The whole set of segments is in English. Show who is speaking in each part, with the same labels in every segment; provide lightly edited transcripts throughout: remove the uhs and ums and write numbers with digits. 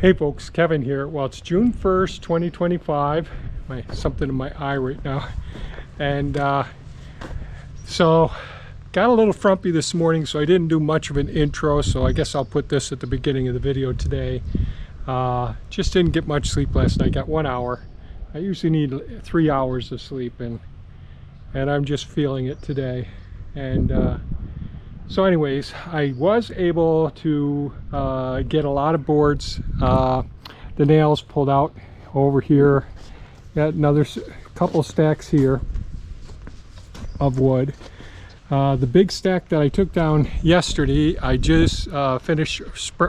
Speaker 1: Hey folks, Kevin here. Well, it's June 1st, 2025. Something in my eye right now. And so got a little frumpy this morning, so I didn't do much of an intro, so I guess I'll put this at the beginning of the video today. Just didn't get much sleep last night. Got 1 hour. I usually need 3 hours of sleep, and I'm just feeling it today. And so anyways, I was able to get a lot of boards. The nails pulled out over here. Got another couple stacks here of wood. The big stack that I took down yesterday, I just finished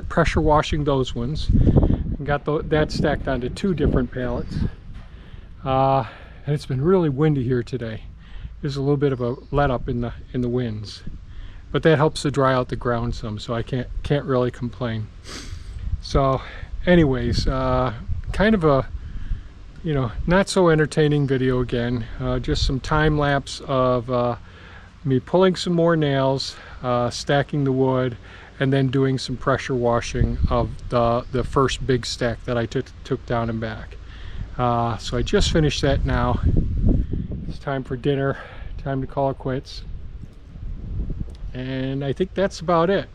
Speaker 1: pressure washing those ones and got that stacked onto 2 different pallets. And it's been really windy here today. There's a little bit of a let up in the winds, but that helps to dry out the ground some, so I can't really complain. So anyways, kind of a not so entertaining video again. Just some time lapse of me pulling some more nails, stacking the wood, and then doing some pressure washing of the first big stack that I took down and back. So I just finished that now. It's time for dinner, time to call it quits. And I think that's about it.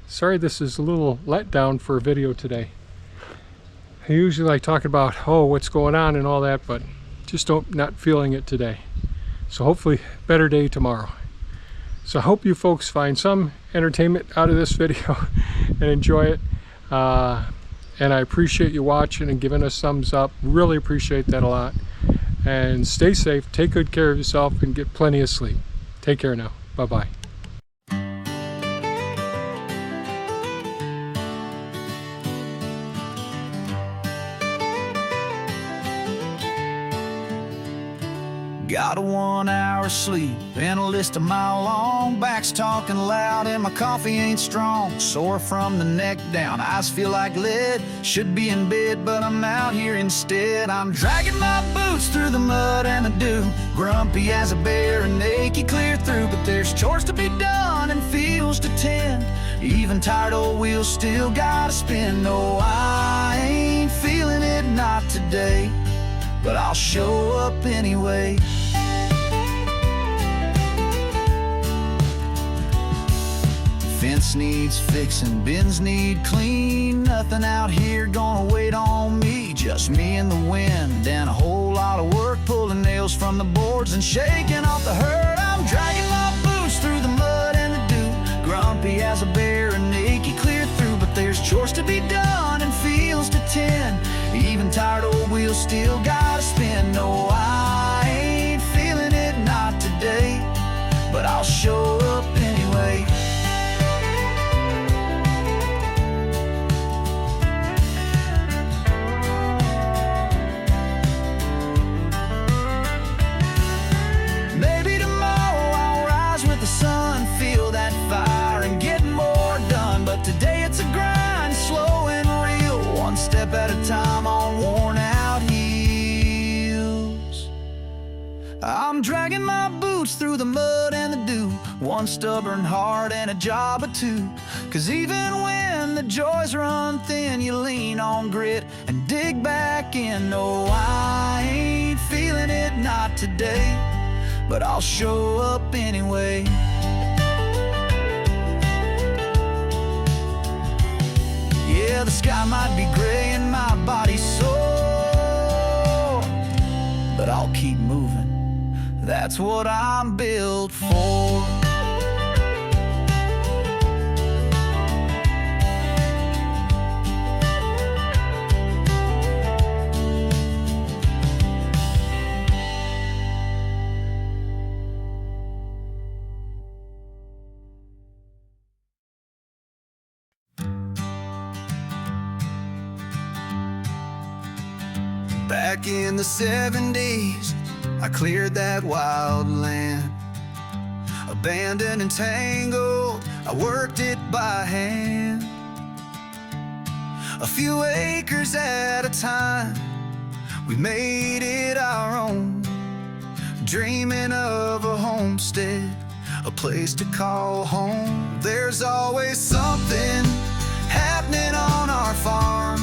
Speaker 1: Sorry this is a little letdown for a video today. I usually like talking about what's going on and all that, but just not feeling it today. So hopefully better day tomorrow. So I hope you folks find some entertainment out of this video and enjoy it. And I appreciate you watching and giving us thumbs up. Really appreciate that a lot. And stay safe, take good care of yourself, and get plenty of sleep. Take care now. Bye-bye.
Speaker 2: Got a 1 hour sleep and a list a mile long. Back's talking loud and my coffee ain't strong. Sore from the neck down, eyes feel like lead. Should be in bed, but I'm out here instead. I'm dragging my boots through the mud and the dew. Grumpy as a bear and achy clear through. But there's chores to be done and fields to tend. Even tired old wheels still gotta spin. No, I ain't feeling it, not today, but I'll show up anyway. Fence needs fixing, bins need clean. Nothing out here gonna wait on me. Just me and the wind and a whole lot of work, pulling nails from the boards and shaking off the hurt. I'm dragging my boots through the mud and the dew. Grumpy as a bear and achy clear through. But there's chores to be done and fields to tend. Even tired old wheels still gotta spin. No, I ain't feeling it, not today, but I'll show up anyway. Maybe tomorrow I'll rise with the sun, feel that fire and get more done. But today it's a grind, slow and real, one step at a time on worn out heels. I'm dragging my boots through the mud and the dew. One stubborn heart and a job or two. Cause even when the joys run thin, you lean on grit and dig back in. No, I ain't feeling it, not today, but I'll show up anyway. Yeah, the sky might be gray and my body's sore, but I'll keep moving. That's what I'm built for. Back in the 70s, I cleared that wild land. Abandoned and tangled, I worked it by hand. A few acres at a time, we made it our own. Dreaming of a homestead, a place to call home. There's always something happening on our farm.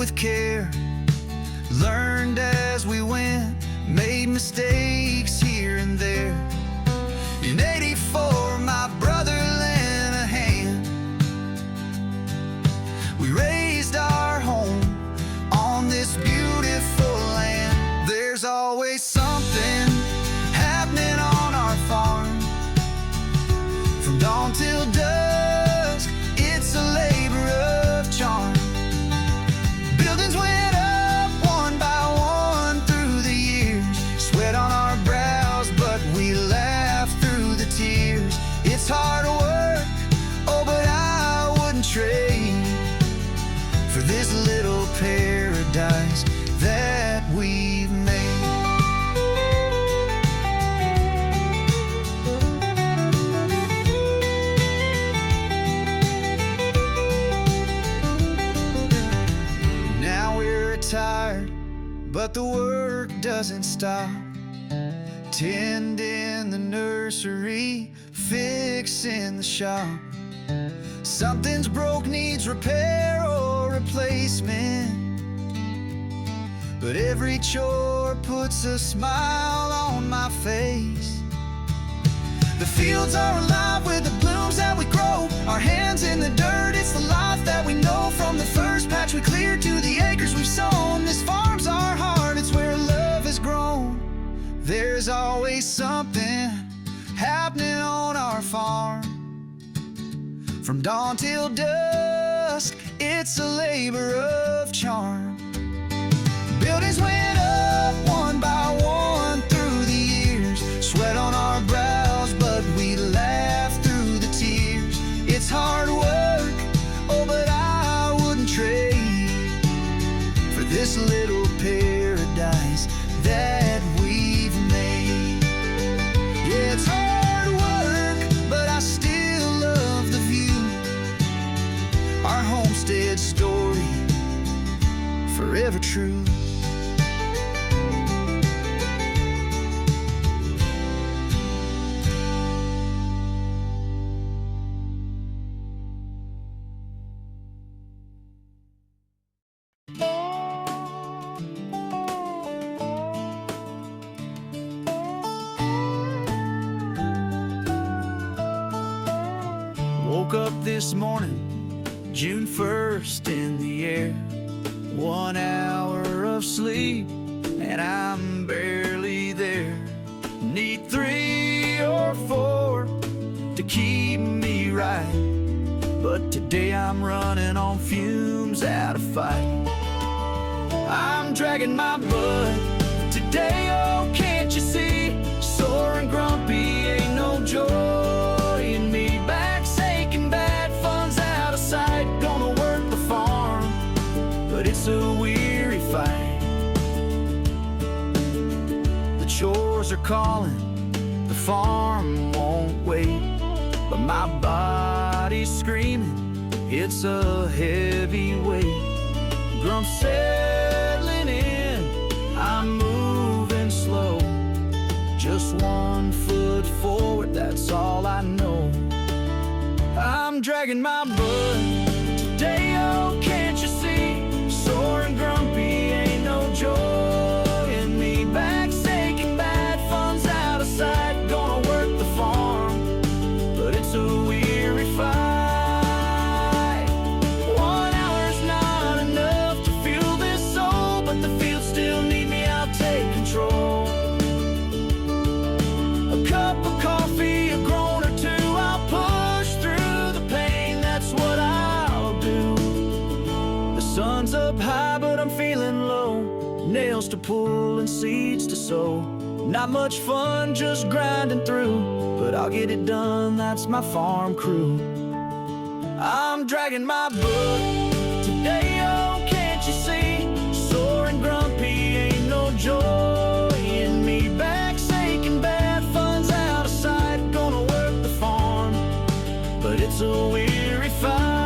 Speaker 2: with care. Learned as we went, made mistakes here and there. In '84, my brother lent a hand. We raised our home on this beautiful land. There's always something happening on our farm. From dawn till dusk, it's a labor of charm. Buildings went up one by one through the years. Sweat on our brows, but we laugh through the tears. It's hard work, oh, but I wouldn't trade for this little paradise that we've made. Now we're retired, but the work doesn't stop. Tending the nursery, fixing the shop. Something's broke, needs repair or replacement, but every chore puts a smile on my face. The fields are alive with the blooms that we grow. Our hands in the dirt, it's the life that we know. From the first patch we cleared to the acres we've sown, this farm's our heart, it's where love has grown. There's always something happening on our farm. From dawn till dusk, it's a labor of charm. Buildings went up one by one through the years. Sweat on our brows, but we laugh through the tears. It's hard work, oh, but I wouldn't trade for this little paradise that we've made. Yeah, it's hard work, but I still love the view. Our homestead story, forever true. Woke up this morning, June 1st in the air. 1 hour of sleep, and I'm barely there. Need 3 or 4 to keep me right, but today I'm running on fumes out of fight. I'm dragging my butt today, oh, can't you see? Sore and grumpy, ain't no joy in me. Back's aching bad, funds out of sight. Gonna work the farm, but it's a weary fight. The chores are calling, the farm won't wait, but my body's screaming, it's a heavy weight. Grumps settling in, I'm moving slow. Just 1 foot forward, that's all I know. I'm dragging my butt today, oh, can't you see? Sore and grumpy, ain't no joy in me. Back's aching bad, funds out of sight. Gonna work the farm, but it's a weary fight. 1 hour's not enough to fuel this soul, but the fields still need me, I'll take control. A cup of coffee, a groan or two, I'll push through the pain, that's what I'll do. The sun's up high, but I'm feeling low. Nails to pull and seeds to sow. Not much fun just grinding through, but I'll get it done, that's my farm crew. I'm dragging my butt today, oh, can't you see? Sore and grumpy, ain't no joy in me. Back's aching bad, funds out of sight. Gonna work the farm, but it's a weary fight.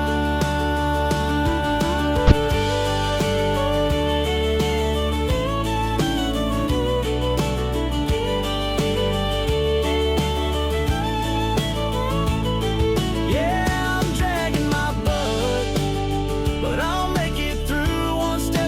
Speaker 2: Yeah, I'm dragging my butt, but I'll make it through one step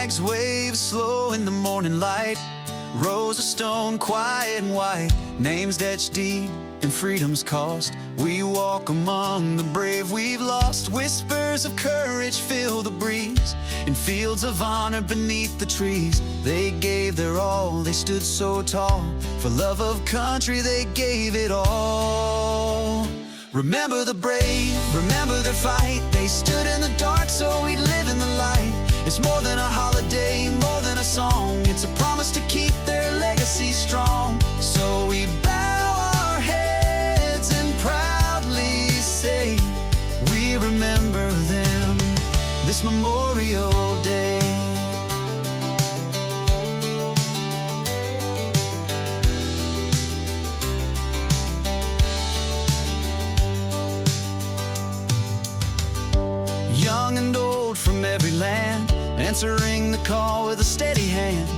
Speaker 2: flags wave slow in the morning light. Rows of stone, quiet and white, names etched deep in freedom's cost. We walk among the brave we've lost. Whispers of courage fill the breeze. In fields of honor beneath the trees, they gave their all, they stood so tall. For love of country they gave it all. Remember the brave, remember their fight. They stood in the dark so we'd live in the light. It's more than a holiday, more than a song. It's a promise to keep their legacy strong. So we bow our heads and proudly say, we remember them this Memorial Day. Young and old from every land, answering the call with a steady hand.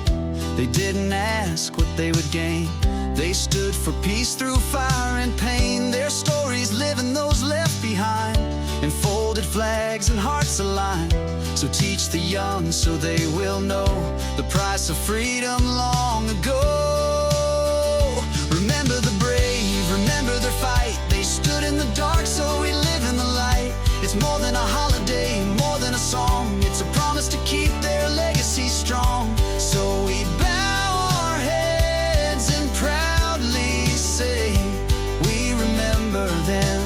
Speaker 2: They didn't ask what they would gain. They stood for peace through fire and pain. Their stories live in those left behind, in folded flags and hearts aligned. So teach the young so they will know the price of freedom long ago. Remember the brave, remember their fight. They stood in the dark so we live in the light. It's more than a holiday, more than a song. It's a promise to keep their legacy strong. So we bow our heads and proudly say, we remember them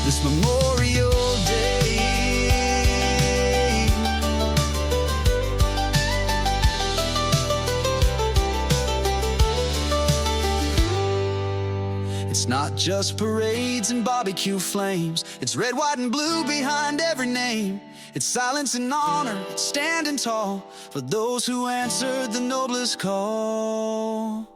Speaker 2: this Memorial Day. It's not just parades and barbecue flames. It's red, white, and blue behind every name. It's silence and honor, it's standing tall for those who answered the noblest call.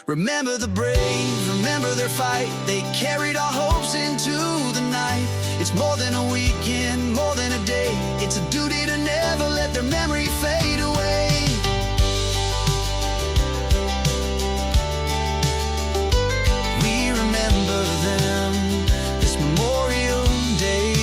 Speaker 2: Remember the brave, remember their fight. They carried our hopes into the night. It's more than a weekend, more than a day. It's a duty to never let their memory fade away. We remember them this Memorial Day.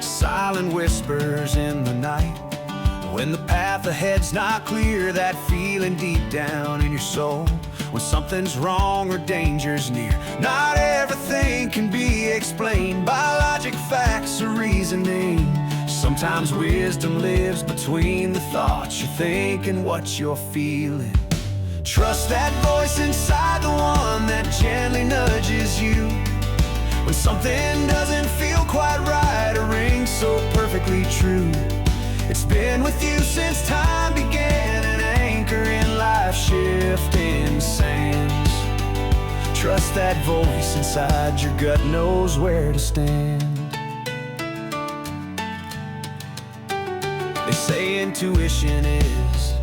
Speaker 2: Silent whispers in the night, when the path ahead's not clear. That feeling deep down in your soul, when something's wrong or danger's near. Not everything can be explained by logic, facts, or reasoning. Sometimes wisdom lives between the thoughts you think and what you're feeling. Trust that voice inside, the one that gently nudges you when something doesn't feel quite right or ring so perfectly true. It's been with you since time began, an anchor in life's shifting sands. Trust that voice inside, your gut knows where to stand. They say intuition is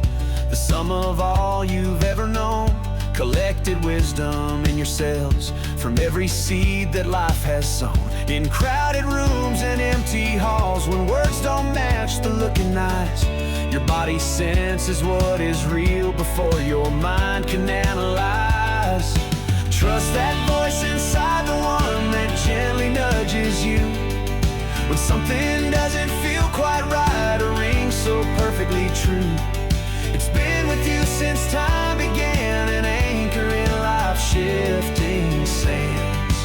Speaker 2: the sum of all you've ever known. Collected wisdom in your cells from every seed that life has sown. In crowded rooms and empty halls, when words don't match the look in eyes, your body senses what is real before your mind can analyze. Trust that voice inside, the one that gently nudges you when something doesn't feel quite right or ring so perfectly true. It's been with you since time began, an anchor in life's shifting sands.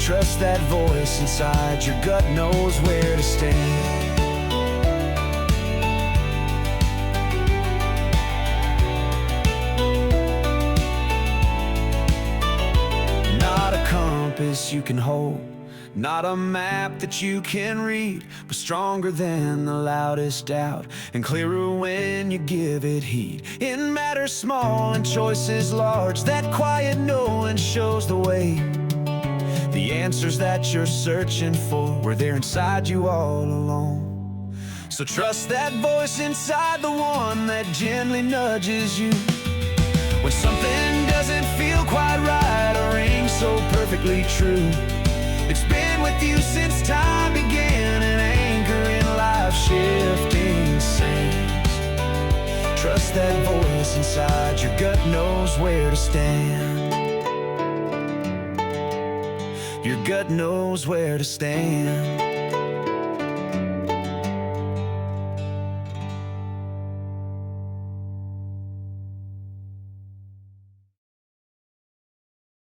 Speaker 2: Trust that voice inside, your gut knows where to stand. Not a compass you can hold, not a map that you can read, but stronger than the loudest doubt and clearer when you give it heed. In matters small and choices large, that quiet knowing shows the way. The answers that you're searching for were there inside you all along. So trust that voice inside, the one that gently nudges you when something doesn't feel quite right or ring so perfectly true. It's been with you since time began, an anchor in life's shifting sands. Trust that voice inside, your gut knows where to stand. Your gut knows where to stand.